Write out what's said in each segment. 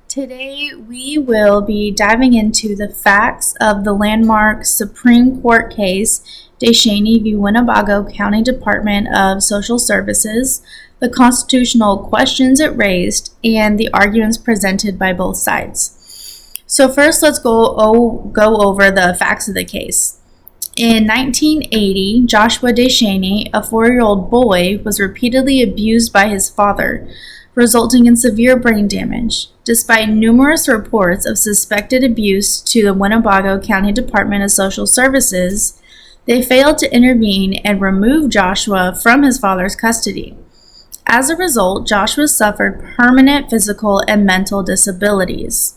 Today, we will be diving into the facts of the landmark Supreme Court case, DeShaney v. Winnebago County Department of Social Services, the constitutional questions it raised, and the arguments presented by both sides. So first, let's go over the facts of the case. In 1980, Joshua DeShaney, a 4-year-old boy, was repeatedly abused by his father, resulting in severe brain damage. Despite numerous reports of suspected abuse to the Winnebago County Department of Social Services, they failed to intervene and remove Joshua from his father's custody. As a result, Joshua suffered permanent physical and mental disabilities.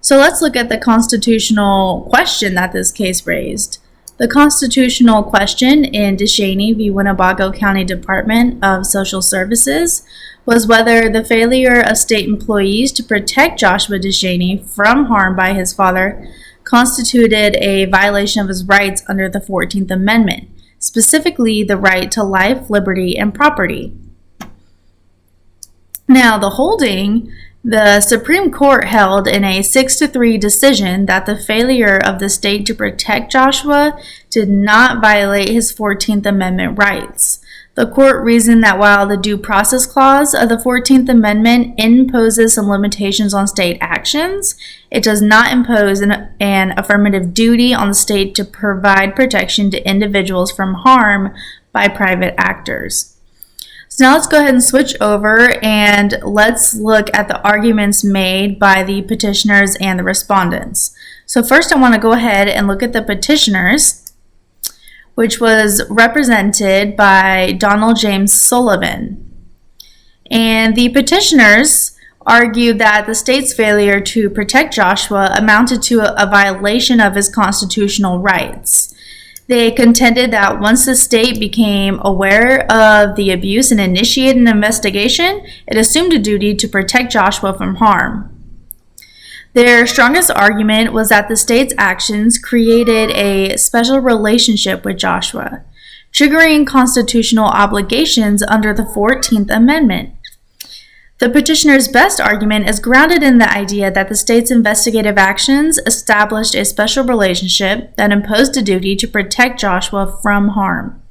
So let's look at the constitutional question that this case raised. The constitutional question in DeShaney v. Winnebago County Department of Social Services was whether the failure of state employees to protect Joshua DeShaney from harm by his father constituted a violation of his rights under the 14th Amendment, specifically the right to life, liberty, and property. Now, the Supreme Court held in a 6-3 decision that the failure of the state to protect Joshua did not violate his 14th Amendment rights. The court reasoned that while the Due Process Clause of the 14th Amendment imposes some limitations on state actions, it does not impose an affirmative duty on the state to provide protection to individuals from harm by private actors. So now let's go ahead and switch over and let's look at the arguments made by the petitioners and the respondents. So first I want to go ahead and look at the petitioners, which was represented by Donald James Sullivan. And the petitioners argued that the state's failure to protect Joshua amounted to a violation of his constitutional rights. They contended that once the state became aware of the abuse and initiated an investigation, it assumed a duty to protect Joshua from harm. Their strongest argument was that the state's actions created a special relationship with Joshua, triggering constitutional obligations under the 14th Amendment. The petitioner's best argument is grounded in the idea that the state's investigative actions established a special relationship that imposed a duty to protect Joshua from harm.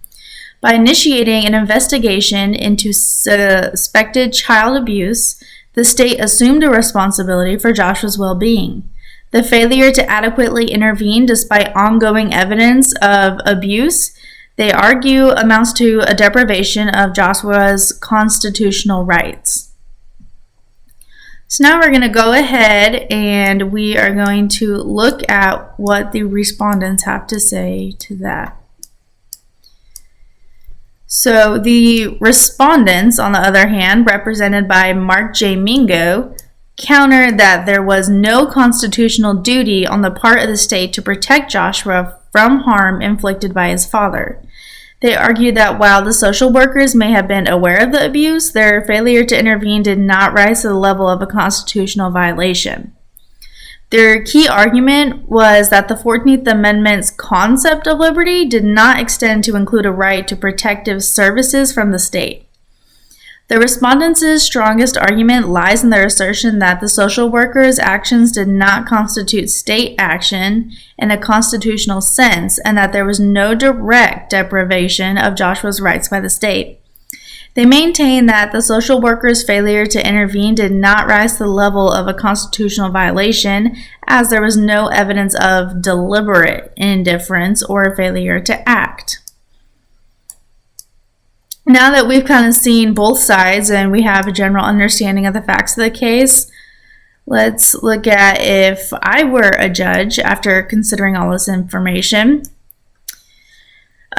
By initiating an investigation into suspected child abuse, the state assumed a responsibility for Joshua's well-being. The failure to adequately intervene despite ongoing evidence of abuse, they argue, amounts to a deprivation of Joshua's constitutional rights. So now we're going to go ahead and we are going to look at what the respondents have to say to that. So the respondents, on the other hand, represented by Mark J. Mingo, countered that there was no constitutional duty on the part of the state to protect Joshua from harm inflicted by his father. They argued that while the social workers may have been aware of the abuse, their failure to intervene did not rise to the level of a constitutional violation. Their key argument was that the 14th Amendment's concept of liberty did not extend to include a right to protective services from the state. The respondents' strongest argument lies in their assertion that the social workers' actions did not constitute state action in a constitutional sense, and that there was no direct deprivation of Joshua's rights by the state. They maintain that the social workers' failure to intervene did not rise to the level of a constitutional violation, as there was no evidence of deliberate indifference or a failure to act. Now that we've kind of seen both sides and we have a general understanding of the facts of the case, let's look at if I were a judge after considering all this information.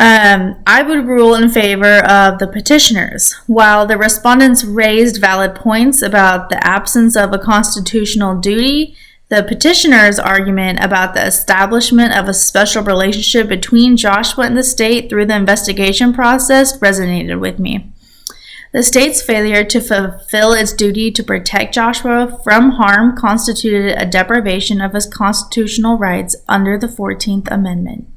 I would rule in favor of the petitioners. While the respondents raised valid points about the absence of a constitutional duty, the petitioner's argument about the establishment of a special relationship between Joshua and the state through the investigation process resonated with me. The state's failure to fulfill its duty to protect Joshua from harm constituted a deprivation of his constitutional rights under the 14th Amendment.